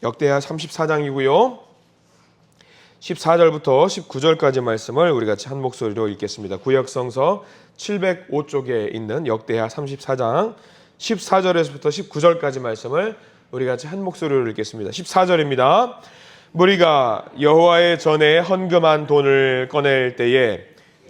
역대하 34장이고요. 14절부터 19절까지 말씀을 우리 같이 한 목소리로 읽겠습니다. 구약성서 705쪽에 있는 역대하 34장 14절에서부터 19절까지 말씀을 우리 같이 한 목소리로 읽겠습니다. 14절입니다. 무리가 여호와의 전에 헌금한 돈을 꺼낼 때에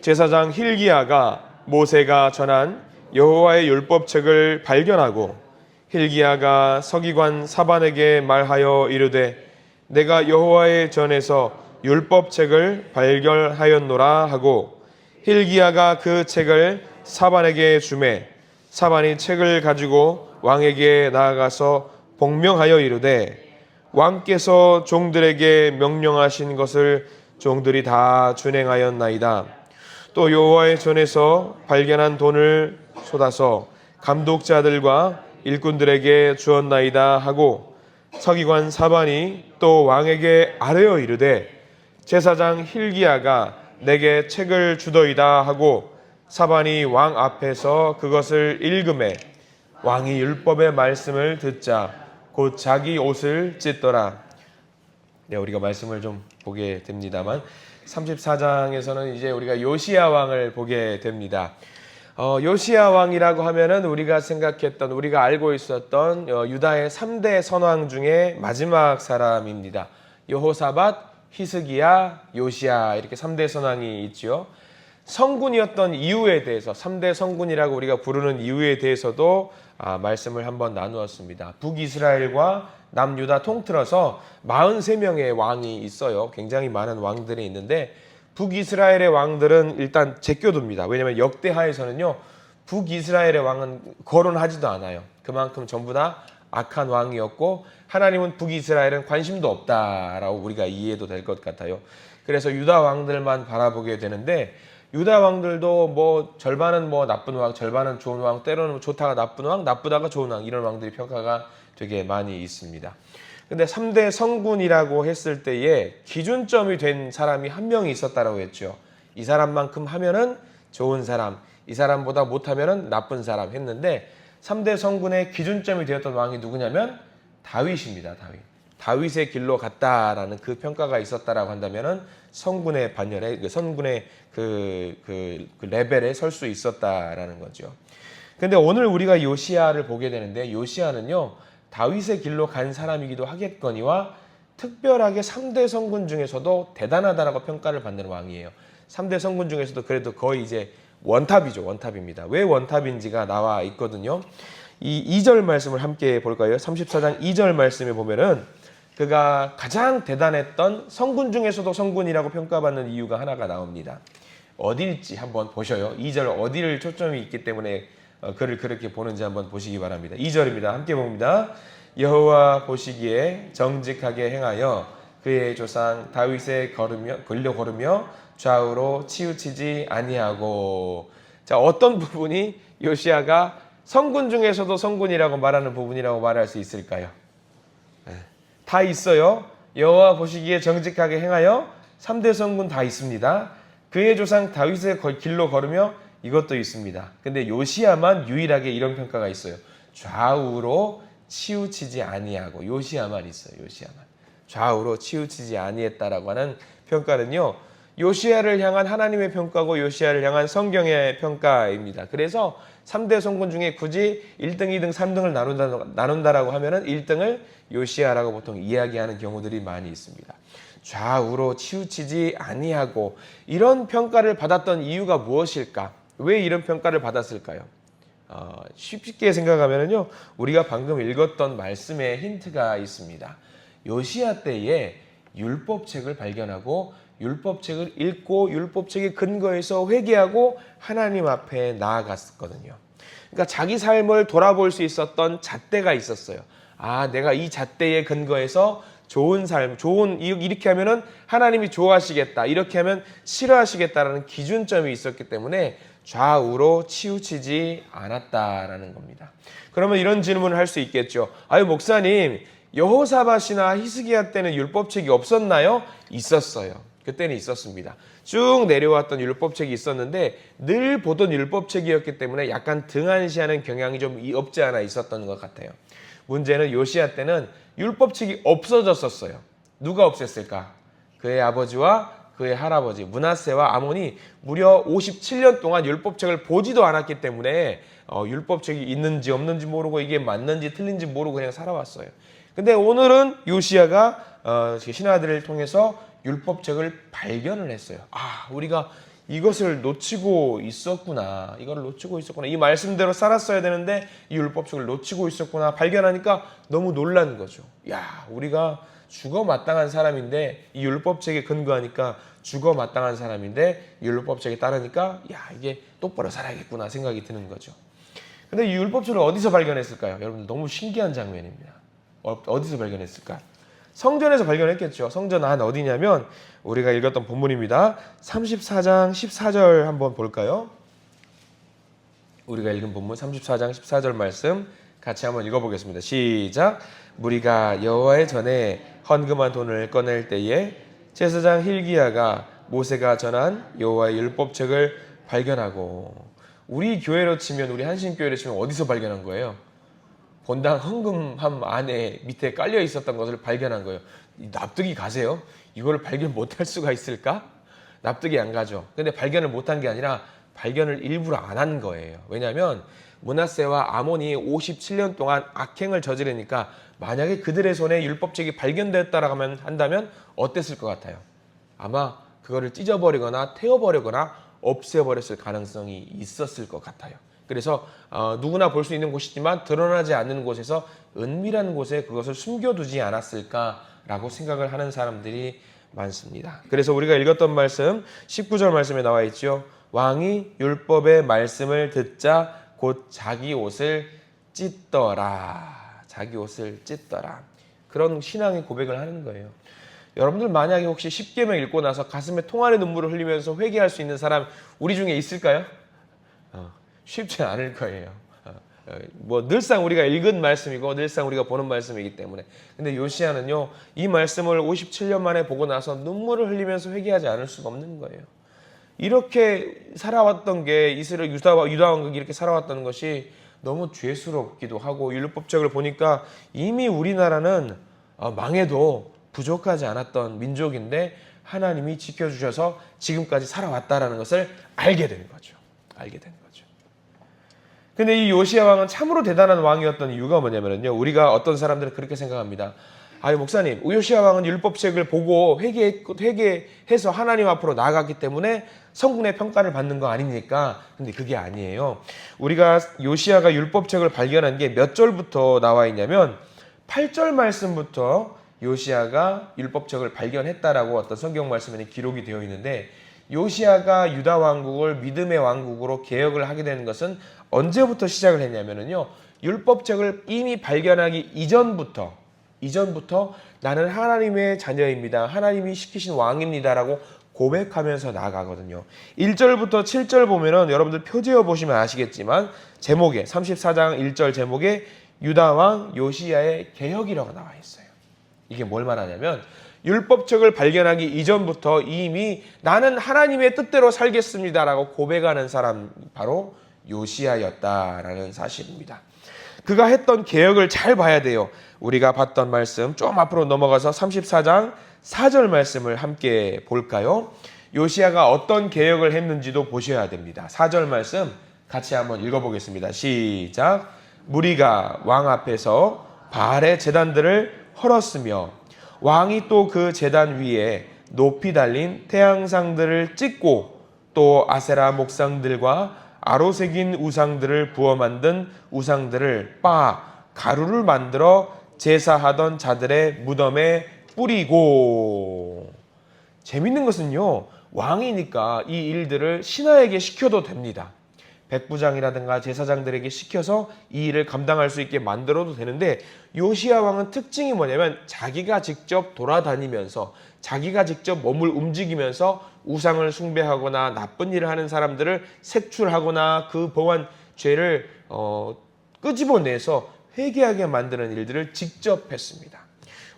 제사장 힐기야가 모세가 전한 여호와의 율법책을 발견하고 힐기야가 서기관 사반에게 말하여 이르되 내가 여호와의 전에서 율법책을 발견하였노라 하고 힐기야가 그 책을 사반에게 주매 사반이 책을 가지고 왕에게 나아가서 복명하여 이르되 왕께서 종들에게 명령하신 것을 종들이 다 준행하였나이다. 또 여호와의 전에서 발견한 돈을 쏟아서 감독자들과 일꾼들에게 주었나이다 하고 서기관 사반이 또 왕에게 아뢰어 이르되 제사장 힐기야가 내게 책을 주더이다 하고 사반이 왕 앞에서 그것을 읽음에 왕이 율법의 말씀을 듣자 곧 자기 옷을 찢더라. 네, 우리가 말씀을 좀 보게 됩니다만 34장에서는 이제 우리가 요시야 왕을 보게 됩니다. 요시야 왕이라고 하면은 우리가 생각했던, 우리가 알고 있었던 유다의 3대 선왕 중에 마지막 사람입니다. 여호사밧, 히스기야, 요시야 이렇게 3대 선왕이 있죠. 성군이었던 이유에 대해서 3대 성군이라고 우리가 부르는 이유에 대해서도 말씀을 한번 나누었습니다. 북이스라엘과 남유다 통틀어서 43명의 왕이 있어요. 굉장히 많은 왕들이 있는데 북이스라엘의 왕들은 일단 제껴둡니다. 왜냐하면 역대하에서는요 북이스라엘의 왕은 거론하지도 않아요. 그만큼 전부 다 악한 왕이었고 하나님은 북이스라엘은 관심도 없다라고 우리가 이해도 될 것 같아요. 그래서 유다 왕들만 바라보게 되는데 유다 왕들도 뭐 절반은 뭐 나쁜 왕, 절반은 좋은 왕, 때로는 좋다가 나쁜 왕, 나쁘다가 좋은 왕 이런 왕들이 평가가 되게 많이 있습니다. 근데 3대 성군이라고 했을 때에 기준점이 된 사람이 한 명이 있었다라고 했죠. 이 사람만큼 하면은 좋은 사람, 이 사람보다 못하면은 나쁜 사람 했는데 3대 성군의 기준점이 되었던 왕이 누구냐면 다윗입니다. 다윗의 길로 갔다라는 그 평가가 있었다라고 한다면은 성군의 반열에, 성군의 그 레벨에 설 수 있었다라는 거죠. 근데 오늘 우리가 요시야를 보게 되는데 요시야는요 다윗의 길로 간 사람이기도 하겠거니와 특별하게 3대 성군 중에서도 대단하다라고 평가를 받는 왕이에요. 3대 성군 중에서도 그래도 거의 이제 원탑이죠. 원탑입니다. 왜 원탑인지가 나와 있거든요. 이 2절 말씀을 함께 볼까요? 34장 2절 말씀에 보면은 그가 가장 대단했던 성군 중에서도 성군이라고 평가받는 이유가 하나가 나옵니다. 어딜지 한번 보셔요. 2절 어디를 초점이 있기 때문에 그를 그렇게 보는지 한번 보시기 바랍니다. 2절입니다. 함께 봅니다. 여호와 보시기에 정직하게 행하여 그의 조상 다윗의 걸려 걸으며 좌우로 치우치지 아니하고. 자, 어떤 부분이 요시야가 성군 중에서도 성군이라고 말하는 부분이라고 말할 수 있을까요? 다 있어요. 여호와 보시기에 정직하게 행하여 3대 성군 다 있습니다. 그의 조상 다윗의 길로 걸으며 이것도 있습니다. 근데 요시야만 유일하게 이런 평가가 있어요. 좌우로 치우치지 아니하고. 요시야만 있어요. 요시야만. 좌우로 치우치지 아니했다라고 하는 평가는요. 요시야를 향한 하나님의 평가고 요시야를 향한 성경의 평가입니다. 그래서 3대 성군 중에 굳이 1등, 2등, 3등을 나눈다라고 하면은 1등을 요시야라고 보통 이야기하는 경우들이 많이 있습니다. 좌우로 치우치지 아니하고. 이런 평가를 받았던 이유가 무엇일까? 왜 이런 평가를 받았을까요? 쉽게 생각하면요, 우리가 방금 읽었던 말씀에 힌트가 있습니다. 요시야 때에 율법책을 발견하고 율법책을 읽고 율법책의 근거에서 회개하고 하나님 앞에 나아갔거든요. 그러니까 자기 삶을 돌아볼 수 있었던 잣대가 있었어요. 내가 이 잣대의 근거에서 좋은 삶, 이렇게 하면은 하나님이 좋아하시겠다, 이렇게 하면 싫어하시겠다라는 기준점이 있었기 때문에 좌우로 치우치지 않았다라는 겁니다. 그러면 이런 질문을 할 수 있겠죠. 목사님, 여호사밧이나 히스기야 때는 율법책이 없었나요? 있었어요. 그때는 있었습니다. 쭉 내려왔던 율법책이 있었는데 늘 보던 율법책이었기 때문에 약간 등한시하는 경향이 좀 없지 않아 있었던 것 같아요. 문제는 요시야 때는 율법책이 없어졌었어요. 누가 없앴을까? 그의 아버지와 그의 할아버지 므낫세와 아몬이 무려 57년 동안 율법책을 보지도 않았기 때문에 율법책이 있는지 없는지 모르고 이게 맞는지 틀린지 모르고 그냥 살아왔어요. 근데 오늘은 요시야가 신하들을 통해서 율법책을 발견을 했어요. 아, 우리가 이것을 놓치고 있었구나. 이걸 놓치고 있었구나. 이 말씀대로 살았어야 되는데 이 율법책을 놓치고 있었구나. 발견하니까 너무 놀란 거죠. 야, 우리가 죽어 마땅한 사람인데 이 율법책에 근거하니까 죽어 마땅한 사람인데 이 율법책에 따르니까 야, 이게 똑바로 살아야겠구나 생각이 드는 거죠. 근데 이 율법책을 어디서 발견했을까요? 여러분 너무 신기한 장면입니다. 어디서 발견했을까? 성전에서 발견했겠죠. 성전 안 어디냐면 우리가 읽었던 본문입니다. 34장 14절 한번 볼까요? 우리가 읽은 본문 34장 14절 말씀 같이 한번 읽어보겠습니다. 시작. 무리가 여호와의 전에 헌금한 돈을 꺼낼 때에 제사장 hil기야가 모세가 전한 여호와의 율법책을 발견하고, 우리 교회로 치면, 우리 한신교회로 치면 어디서 발견한 거예요? 본당 헌금함 안에 밑에 깔려 있었던 것을 발견한 거예요. 납득이 가세요? 이걸 발견 못할 수가 있을까? 납득이 안 가죠. 근데 발견을 못한 게 아니라 발견을 일부러 안 한 거예요. 왜냐하면 므낫세와 아몬이 57년 동안 악행을 저지르니까 만약에 그들의 손에 율법책이 발견되었다라고 한다면 어땠을 것 같아요? 아마 그거를 찢어버리거나 태워버리거나 없애버렸을 가능성이 있었을 것 같아요. 그래서 누구나 볼 수 있는 곳이지만 드러나지 않는 곳에서 은밀한 곳에 그것을 숨겨두지 않았을까라고 생각을 하는 사람들이 많습니다. 그래서 우리가 읽었던 말씀 19절 말씀에 나와 있죠. 왕이 율법의 말씀을 듣자 곧 자기 옷을 찢더라. 자기 옷을 찢더라. 그런 신앙의 고백을 하는 거예요. 여러분들 만약에 혹시 10계명 읽고 나서 가슴에 통하는 눈물을 흘리면서 회개할 수 있는 사람 우리 중에 있을까요? 쉽지 않을 거예요. 뭐 늘상 우리가 읽은 말씀이고 늘상 우리가 보는 말씀이기 때문에. 근데 요시야는요, 이 말씀을 57년 만에 보고 나서 눈물을 흘리면서 회개하지 않을 수가 없는 거예요. 이렇게 살아왔던 게 이스라엘 유다 왕국이 이렇게 살아왔다는 것이 너무 죄스럽기도 하고, 율법책을 보니까 이미 우리나라는 망해도 부족하지 않았던 민족인데 하나님이 지켜주셔서 지금까지 살아왔다라는 것을 알게 되는 거죠. 알게 되는 거죠. 근데 이 요시야 왕은 참으로 대단한 왕이었던 이유가 뭐냐면요, 우리가 어떤 사람들은 그렇게 생각합니다. 아유, 목사님, 요시야 왕은 율법책을 보고 회개해서 하나님 앞으로 나아갔기 때문에 성군의 평가를 받는 거 아닙니까? 근데 그게 아니에요. 우리가 요시야가 율법책을 발견한 게 몇 절부터 나와 있냐면 8절 말씀부터 요시야가 율법책을 발견했다라고 어떤 성경 말씀에는 기록이 되어 있는데, 요시야가 유다 왕국을 믿음의 왕국으로 개혁을 하게 되는 것은 언제부터 시작을 했냐면요, 율법책을 이미 발견하기 이전부터 나는 하나님의 자녀입니다. 하나님이 시키신 왕입니다라고 고백하면서 나아가거든요. 1절부터 7절 보면은 여러분들 표제어 보시면 아시겠지만 제목에 34장 1절 제목에 유다 왕 요시야의 개혁이라고 나와 있어요. 이게 뭘 말하냐면 율법책을 발견하기 이전부터 이미 나는 하나님의 뜻대로 살겠습니다라고 고백하는 사람 바로 요시야였다라는 사실입니다. 그가 했던 개혁을 잘 봐야 돼요. 우리가 봤던 말씀 좀 앞으로 넘어가서 34장 4절 말씀을 함께 볼까요? 요시야가 어떤 개혁을 했는지도 보셔야 됩니다. 4절 말씀 같이 한번 읽어보겠습니다. 시작. 무리가 왕 앞에서 바알의 제단들을 헐었으며 왕이 또 그 제단 위에 높이 달린 태양상들을 찍고 또 아세라 목상들과 아로새긴 우상들을 부어 만든 우상들을 가루를 만들어 제사하던 자들의 무덤에 뿌리고. 재밌는 것은요, 왕이니까 이 일들을 신하에게 시켜도 됩니다. 백부장이라든가 제사장들에게 시켜서 이 일을 감당할 수 있게 만들어도 되는데, 요시야 왕은 특징이 뭐냐면 자기가 직접 돌아다니면서 자기가 직접 몸을 움직이면서 우상을 숭배하거나 나쁜 일을 하는 사람들을 색출하거나 그 범한 죄를 끄집어내서 회개하게 만드는 일들을 직접 했습니다.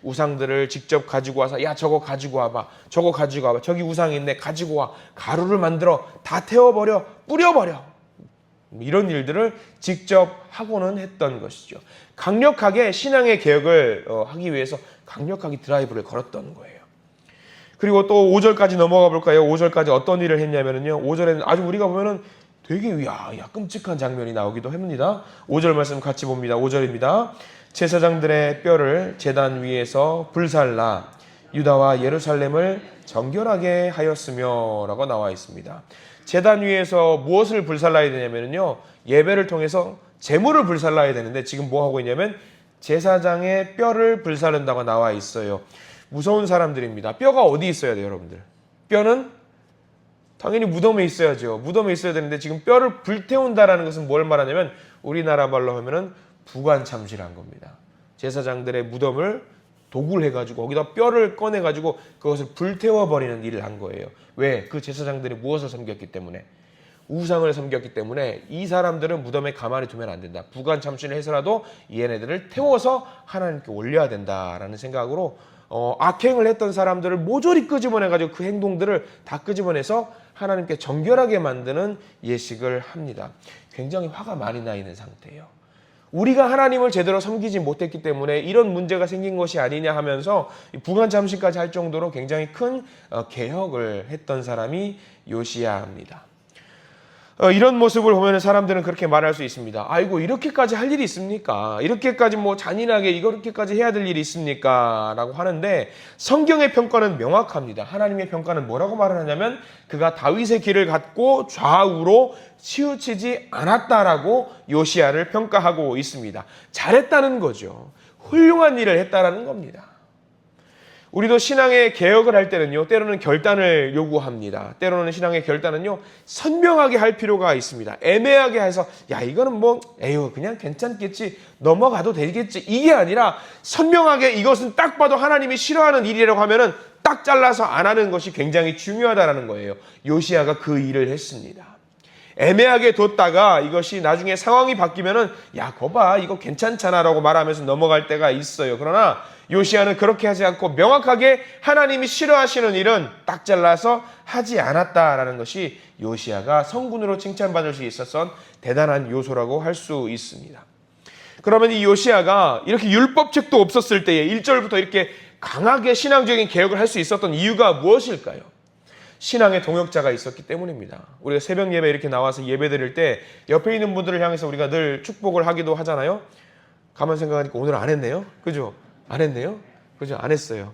우상들을 직접 가지고 와서 야, 저거 가지고 와봐, 저거 가지고 와봐, 저기 우상이 있네, 가지고 와, 가루를 만들어 다 태워버려, 뿌려버려. 이런 일들을 직접 하고는 했던 것이죠. 강력하게 신앙의 개혁을 하기 위해서 강력하게 드라이브를 걸었던 거예요. 그리고 또 5절까지 넘어가 볼까요? 5절까지 어떤 일을 했냐면요. 5절에는 아주 우리가 보면은 되게 끔찍한 장면이 나오기도 합니다. 5절 말씀 같이 봅니다. 5절입니다. 제사장들의 뼈를 제단 위에서 불살라 유다와 예루살렘을 정결하게 하였으며 라고 나와 있습니다. 제단 위에서 무엇을 불살라야 되냐면요. 예배를 통해서 제물을 불살라야 되는데 지금 뭐 하고 있냐면 제사장의 뼈를 불살른다고 나와 있어요. 무서운 사람들입니다. 뼈가 어디 있어야 돼요, 여러분들? 뼈는 당연히 무덤에 있어야죠. 무덤에 있어야 되는데 지금 뼈를 불태운다라는 것은 뭘 말하냐면 우리나라 말로 하면은 부관참시란 겁니다. 제사장들의 무덤을 도굴 해가지고 거기다 뼈를 꺼내가지고 그것을 불태워버리는 일을 한 거예요. 왜? 그 제사장들이 무엇을 섬겼기 때문에? 우상을 섬겼기 때문에 이 사람들은 무덤에 가만히 두면 안 된다. 부관참시를 해서라도 얘네들을 태워서 하나님께 올려야 된다라는 생각으로 악행을 했던 사람들을 모조리 끄집어내가지고 그 행동들을 다 끄집어내서 하나님께 정결하게 만드는 예식을 합니다. 굉장히 화가 많이 나 있는 상태예요. 우리가 하나님을 제대로 섬기지 못했기 때문에 이런 문제가 생긴 것이 아니냐 하면서 부관참시까지 할 정도로 굉장히 큰 개혁을 했던 사람이 요시야입니다. 이런 모습을 보면 사람들은 그렇게 말할 수 있습니다. 아이고 이렇게까지 할 일이 있습니까? 이렇게까지 잔인하게 이렇게까지 해야 될 일이 있습니까? 라고 하는데 성경의 평가는 명확합니다. 하나님의 평가는 뭐라고 말을 하냐면 그가 다윗의 길을 갖고 좌우로 치우치지 않았다라고 요시야를 평가하고 있습니다. 잘했다는 거죠. 훌륭한 일을 했다라는 겁니다. 우리도 신앙의 개혁을 할 때는요, 때로는 결단을 요구합니다. 때로는 신앙의 결단은요, 선명하게 할 필요가 있습니다. 애매하게 해서, 이거는 그냥 괜찮겠지, 넘어가도 되겠지. 이게 아니라 선명하게 이것은 딱 봐도 하나님이 싫어하는 일이라고 하면은 딱 잘라서 안 하는 것이 굉장히 중요하다는 거예요. 요시야가 그 일을 했습니다. 애매하게 뒀다가 이것이 나중에 상황이 바뀌면은 거봐 이거 괜찮잖아 라고 말하면서 넘어갈 때가 있어요. 그러나 요시야는 그렇게 하지 않고 명확하게 하나님이 싫어하시는 일은 딱 잘라서 하지 않았다라는 것이 요시야가 성군으로 칭찬받을 수 있었던 대단한 요소라고 할 수 있습니다. 그러면 이 요시야가 이렇게 율법책도 없었을 때에 1절부터 이렇게 강하게 신앙적인 개혁을 할 수 있었던 이유가 무엇일까요? 신앙의 동역자가 있었기 때문입니다. 우리가 새벽 예배 이렇게 나와서 예배 드릴 때 옆에 있는 분들을 향해서 우리가 늘 축복을 하기도 하잖아요. 가만 생각하니까 오늘 안 했네요. 그죠? 안 했네요. 그죠? 안 했어요.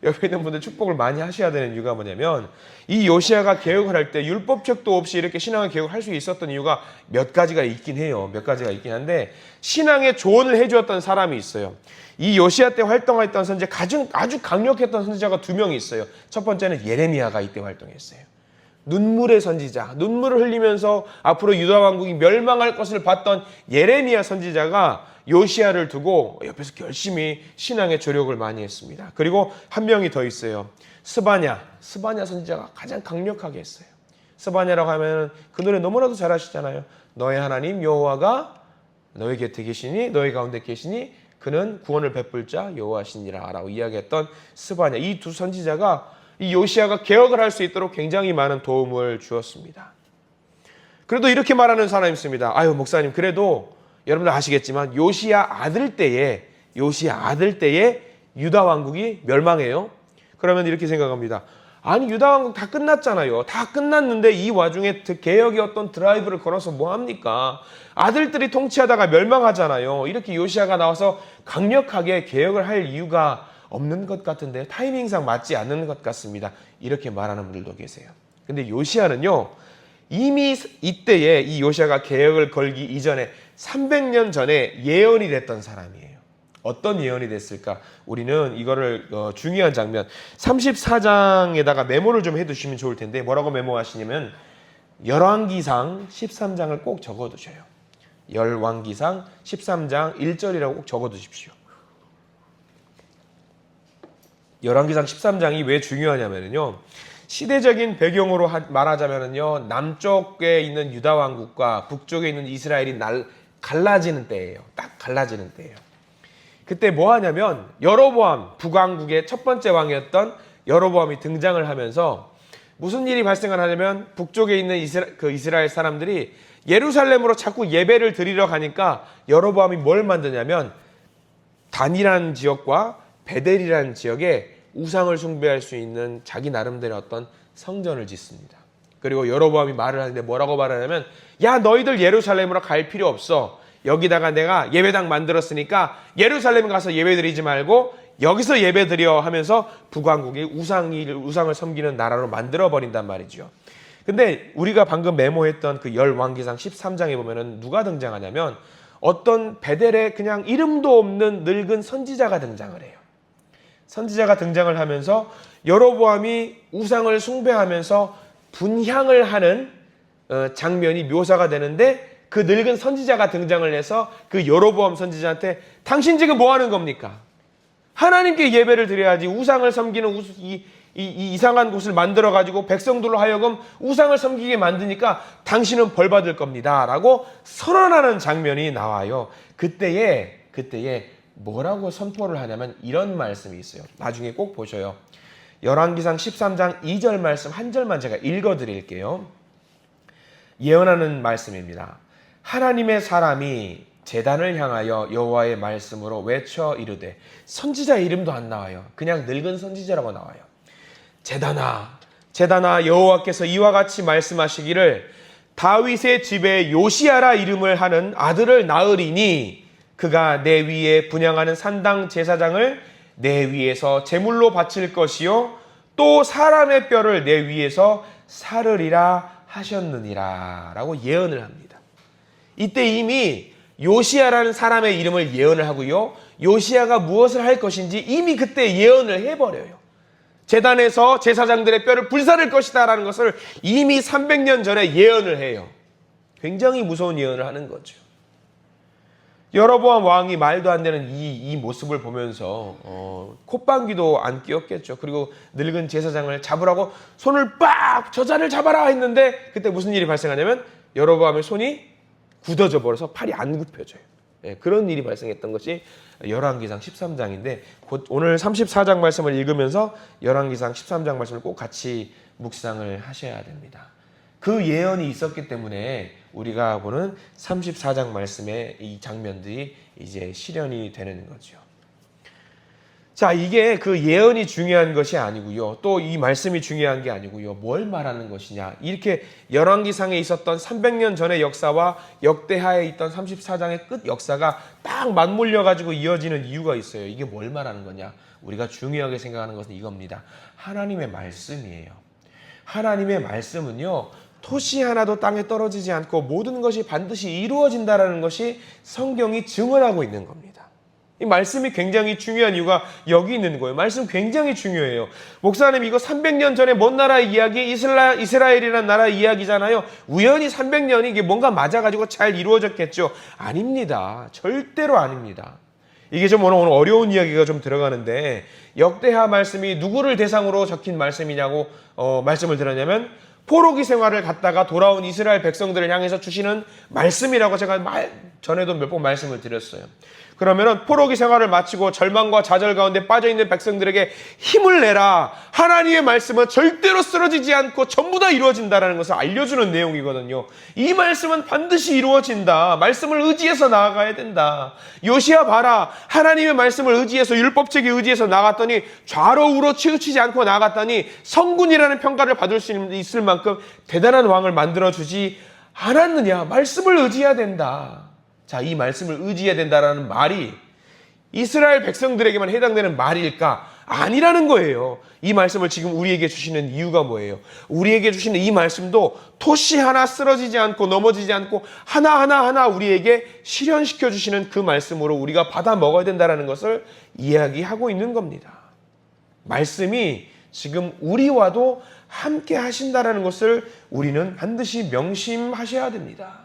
옆에 있는 분들 축복을 많이 하셔야 되는 이유가 뭐냐면 이 요시야가 개혁을 할 때 율법책도 없이 이렇게 신앙의 개혁을 할 수 있었던 이유가 몇 가지가 있긴 해요. 몇 가지가 있긴 한데 신앙의 조언을 해주었던 사람이 있어요. 이 요시야 때 활동했던 선지자 아주 강력했던 선지자가 2명이 있어요. 첫 번째는 예레미야가 이때 활동했어요. 눈물의 선지자, 눈물을 흘리면서 앞으로 유다 왕국이 멸망할 것을 봤던 예레미야 선지자가 요시야를 두고 옆에서 열심히 신앙의 조력을 많이 했습니다. 그리고 한 명이 더 있어요. 스바냐 선지자가 가장 강력하게 했어요. 스바냐라고 하면 그 노래 너무나도 잘 아시잖아요. 너의 하나님 여호와가 너의 곁에 계시니 너의 가운데 계시니 그는 구원을 베풀 자 여호와시니라 라고 이야기했던 스바냐. 이 2 선지자가 이 요시야가 개혁을 할 수 있도록 굉장히 많은 도움을 주었습니다. 그래도 이렇게 말하는 사람이 있습니다. 목사님 그래도 여러분들 아시겠지만 요시야 아들 때에 유다 왕국이 멸망해요. 그러면 이렇게 생각합니다. 아니 유다 왕국 다 끝났잖아요. 다 끝났는데 이 와중에 개혁의 어떤 드라이브를 걸어서 뭐합니까? 아들들이 통치하다가 멸망하잖아요. 이렇게 요시야가 나와서 강력하게 개혁을 할 이유가 없는 것 같은데 타이밍상 맞지 않는 것 같습니다. 이렇게 말하는 분들도 계세요. 근데 요시야는요. 이미 이때에 이 요시야가 개혁을 걸기 이전에 300년 전에 예언이 됐던 사람이에요. 어떤 예언이 됐을까? 우리는 이거를 중요한 장면 34장에다가 메모를 좀 해두시면 좋을 텐데 뭐라고 메모하시냐면 열왕기상 13장을 꼭 적어두셔요. 열왕기상 13장 1절이라고 꼭 적어두십시오. 열왕기상 13장이 왜 중요하냐면요. 시대적인 배경으로 말하자면요. 남쪽에 있는 유다 왕국과 북쪽에 있는 이스라엘이 갈라지는 때예요. 딱 갈라지는 때예요. 그때 뭐 하냐면 여로보암 북왕국의 첫 번째 왕이었던 여로보암이 등장을 하면서 무슨 일이 발생을 하냐면 북쪽에 있는 이스라엘 사람들이 예루살렘으로 자꾸 예배를 드리러 가니까 여로보암이 뭘 만드냐면 단이라는 지역과 베델이라는 지역에 우상을 숭배할 수 있는 자기 나름대로 어떤 성전을 짓습니다. 그리고 여로보암이 말을 하는데 뭐라고 말하냐면, 야, 너희들 예루살렘으로 갈 필요 없어. 여기다가 내가 예배당 만들었으니까 예루살렘 가서 예배 드리지 말고 여기서 예배 드려 하면서 북왕국이 우상을 섬기는 나라로 만들어 버린단 말이죠. 근데 우리가 방금 메모했던 그 열왕기상 13장에 보면은 누가 등장하냐면 어떤 베델에 그냥 이름도 없는 늙은 선지자가 등장을 해요. 선지자가 등장을 하면서 여로보암이 우상을 숭배하면서 분향을 하는 장면이 묘사가 되는데, 그 늙은 선지자가 등장을 해서 그 여로보암 선지자한테 당신 지금 뭐 하는 겁니까? 하나님께 예배를 드려야지 우상을 섬기는 이 이상한 곳을 만들어가지고 백성들로 하여금 우상을 섬기게 만드니까 당신은 벌 받을 겁니다 라고 선언하는 장면이 나와요. 그때에 뭐라고 선포를 하냐면 이런 말씀이 있어요. 나중에 꼭 보셔요. 열왕기상 13장 2절 말씀 한 절만 제가 읽어드릴게요. 예언하는 말씀입니다. 하나님의 사람이 제단을 향하여 여호와의 말씀으로 외쳐 이르되, 선지자 이름도 안 나와요. 그냥 늙은 선지자라고 나와요. 제단아 여호와께서 이와 같이 말씀하시기를, 다윗의 집에 요시야라 이름을 하는 아들을 낳으리니 그가 내 위에 분향하는 산당 제사장을 내 위에서 제물로 바칠 것이요 또 사람의 뼈를 내 위에서 사르리라 하셨느니라 라고 예언을 합니다. 이때 이미 요시야라는 사람의 이름을 예언을 하고요, 요시야가 무엇을 할 것인지 이미 그때 예언을 해버려요. 제단에서 제사장들의 뼈를 불사를 것이다 라는 것을 이미 300년 전에 예언을 해요. 굉장히 무서운 예언을 하는 거죠. 여로보암 왕이 말도 안 되는 이 모습을 보면서 콧방귀도 안 뀌었겠죠. 그리고 늙은 제사장을 잡으라고 손을 빡 저자를 잡아라 했는데 그때 무슨 일이 발생하냐면 여로보암의 손이 굳어져 버려서 팔이 안 굽혀져요. 그런 일이 발생했던 것이 열왕기상 13장인데 곧 오늘 34장 말씀을 읽으면서 열왕기상 13장 말씀을 꼭 같이 묵상을 하셔야 됩니다. 그 예언이 있었기 때문에 우리가 보는 34장 말씀의 이 장면들이 이제 실현이 되는 거죠. 자, 이게 그 예언이 중요한 것이 아니고요. 또 이 말씀이 중요한 게 아니고요. 뭘 말하는 것이냐. 이렇게 열왕기상에 있었던 300년 전의 역사와 역대하에 있던 34장의 끝 역사가 딱 맞물려 가지고 이어지는 이유가 있어요. 이게 뭘 말하는 거냐. 우리가 중요하게 생각하는 것은 이겁니다. 하나님의 말씀이에요. 하나님의 말씀은요, 토시 하나도 땅에 떨어지지 않고 모든 것이 반드시 이루어진다라는 것이 성경이 증언하고 있는 겁니다. 이 말씀이 굉장히 중요한 이유가 여기 있는 거예요. 말씀 굉장히 중요해요. 목사님, 이거 300년 전에 먼 나라의 이야기, 이스라엘이라는 나라의 이야기잖아요. 우연히 300년이 이게 뭔가 맞아가지고 잘 이루어졌겠죠? 아닙니다. 절대로 아닙니다. 이게 좀 오늘 어려운 이야기가 좀 들어가는데, 역대하 말씀이 누구를 대상으로 적힌 말씀이냐고 말씀을 드렸냐면 포로기 생활을 갔다가 돌아온 이스라엘 백성들을 향해서 주시는 말씀이라고 제가 전에도 몇 번 말씀을 드렸어요. 그러면은 포로기 생활을 마치고 절망과 좌절 가운데 빠져있는 백성들에게 힘을 내라. 하나님의 말씀은 절대로 쓰러지지 않고 전부 다 이루어진다라는 것을 알려주는 내용이거든요. 이 말씀은 반드시 이루어진다. 말씀을 의지해서 나아가야 된다. 요시야 봐라. 하나님의 말씀을 의지해서 율법책에 의지해서 나갔더니 좌로 우로 치우치지 않고 나갔더니 성군이라는 평가를 받을 수 있을 만큼 대단한 왕을 만들어주지 않았느냐. 말씀을 의지해야 된다. 자, 이 말씀을 의지해야 된다라는 말이 이스라엘 백성들에게만 해당되는 말일까? 아니라는 거예요. 이 말씀을 지금 우리에게 주시는 이유가 뭐예요? 우리에게 주시는 이 말씀도 토시 하나 쓰러지지 않고 넘어지지 않고 하나하나 우리에게 실현시켜 주시는 그 말씀으로 우리가 받아 먹어야 된다는 것을 이야기하고 있는 겁니다. 말씀이 지금 우리와도 함께 하신다는 것을 우리는 반드시 명심하셔야 됩니다.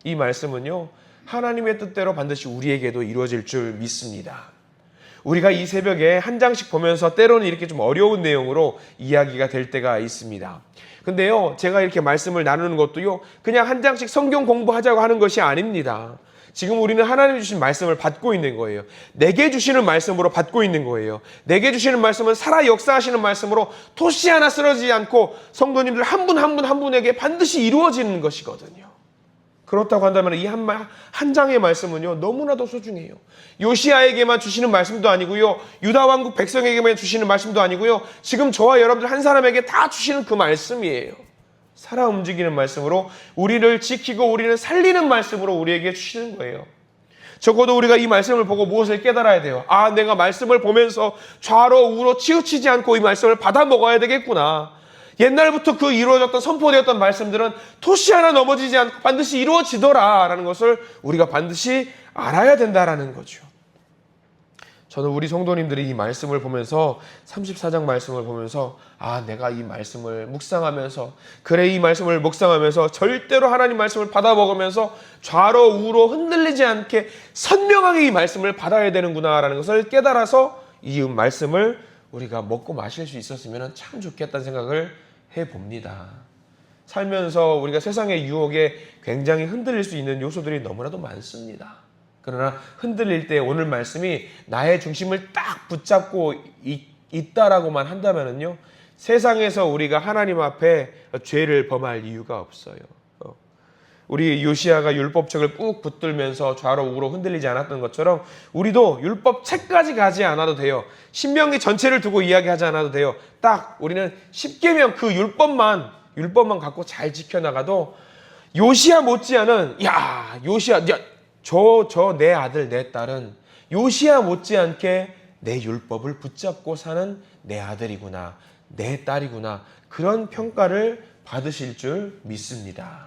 이 말씀은요, 하나님의 뜻대로 반드시 우리에게도 이루어질 줄 믿습니다. 우리가 이 새벽에 한 장씩 보면서 때로는 이렇게 좀 어려운 내용으로 이야기가 될 때가 있습니다. 근데요, 제가 이렇게 말씀을 나누는 것도요, 그냥 한 장씩 성경 공부하자고 하는 것이 아닙니다. 지금 우리는 하나님이 주신 말씀을 받고 있는 거예요. 내게 주시는 말씀으로 받고 있는 거예요. 내게 주시는 말씀은 살아 역사하시는 말씀으로 토시 하나 쓰러지지 않고 성도님들 한 분 한 분 한 분에게 반드시 이루어지는 것이거든요. 그렇다고 한다면 이 한 장의 말씀은요, 너무나도 소중해요. 요시야에게만 주시는 말씀도 아니고요, 유다 왕국 백성에게만 주시는 말씀도 아니고요, 지금 저와 여러분들 한 사람에게 다 주시는 그 말씀이에요. 살아 움직이는 말씀으로 우리를 지키고 우리를 살리는 말씀으로 우리에게 주시는 거예요. 적어도 우리가 이 말씀을 보고 무엇을 깨달아야 돼요? 아, 내가 말씀을 보면서 좌로 우로 치우치지 않고 이 말씀을 받아 먹어야 되겠구나. 옛날부터 그 이루어졌던 선포되었던 말씀들은 토시 하나 넘어지지 않고 반드시 이루어지더라라는 것을 우리가 반드시 알아야 된다라는 거죠. 저는 우리 성도님들이 이 말씀을 보면서 34장 말씀을 보면서 아, 내가 이 말씀을 묵상하면서 그래 이 말씀을 묵상하면서 절대로 하나님 말씀을 받아 먹으면서 좌로 우로 흔들리지 않게 선명하게 이 말씀을 받아야 되는구나라는 것을 깨달아서 이 말씀을 우리가 먹고 마실 수 있었으면 참 좋겠다는 생각을 해봅니다. 살면서 우리가 세상의 유혹에 굉장히 흔들릴 수 있는 요소들이 너무나도 많습니다. 그러나 흔들릴 때 오늘 말씀이 나의 중심을 딱 붙잡고 있다라고만 한다면요, 세상에서 우리가 하나님 앞에 죄를 범할 이유가 없어요. 우리 요시야가 율법책을 꾹 붙들면서 좌로 우로 흔들리지 않았던 것처럼 우리도 율법책까지 가지 않아도 돼요. 신명기 전체를 두고 이야기하지 않아도 돼요. 딱 우리는 십계명 그 율법만 갖고 잘 지켜나가도 요시야 못지않은 요시야 저 내 아들 내 딸은 요시야 못지않게 내 율법을 붙잡고 사는 내 아들이구나, 내 딸이구나, 그런 평가를 받으실 줄 믿습니다.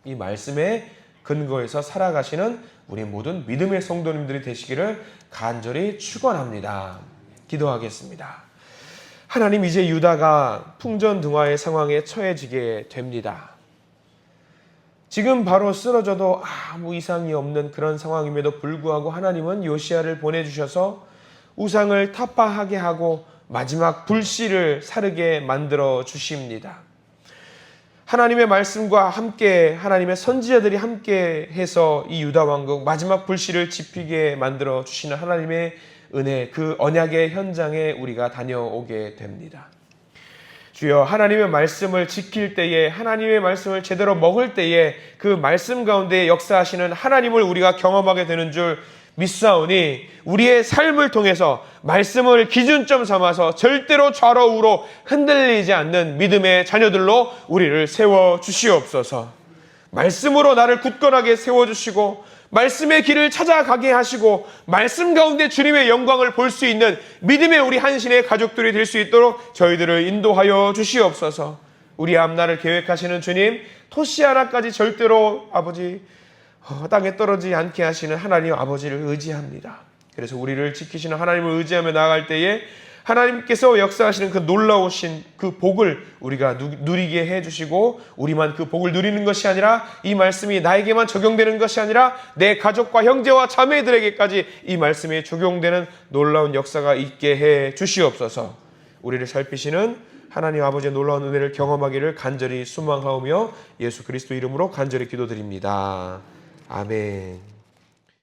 이 말씀의 근거에서 살아가시는 우리 모든 믿음의 성도님들이 되시기를 간절히 축원합니다. 기도하겠습니다. 하나님, 이제 유다가 풍전등화의 상황에 처해지게 됩니다. 지금 바로 쓰러져도 아무 이상이 없는 그런 상황임에도 불구하고 하나님은 요시야를 보내주셔서 우상을 타파하게 하고 마지막 불씨를 사르게 만들어 주십니다. 하나님의 말씀과 함께 하나님의 선지자들이 함께 해서 이 유다 왕국 마지막 불씨를 지피게 만들어 주시는 하나님의 은혜, 그 언약의 현장에 우리가 다녀오게 됩니다. 주여, 하나님의 말씀을 지킬 때에, 하나님의 말씀을 제대로 먹을 때에 그 말씀 가운데 역사하시는 하나님을 우리가 경험하게 되는 줄 믿사오니 우리의 삶을 통해서 말씀을 기준점 삼아서 절대로 좌로 우로 흔들리지 않는 믿음의 자녀들로 우리를 세워주시옵소서. 말씀으로 나를 굳건하게 세워주시고 말씀의 길을 찾아가게 하시고 말씀 가운데 주님의 영광을 볼 수 있는 믿음의 우리 한신의 가족들이 될 수 있도록 저희들을 인도하여 주시옵소서. 우리 앞날을 계획하시는 주님, 토시 하나까지 절대로 아버지 땅에 떨어지지 않게 하시는 하나님 아버지를 의지합니다. 그래서 우리를 지키시는 하나님을 의지하며 나아갈 때에 하나님께서 역사하시는 그 놀라우신 그 복을 우리가 누리게 해주시고, 우리만 그 복을 누리는 것이 아니라 이 말씀이 나에게만 적용되는 것이 아니라 내 가족과 형제와 자매들에게까지 이 말씀이 적용되는 놀라운 역사가 있게 해 주시옵소서. 우리를 살피시는 하나님 아버지의 놀라운 은혜를 경험하기를 간절히 소망하오며 예수 그리스도 이름으로 간절히 기도드립니다. 아멘.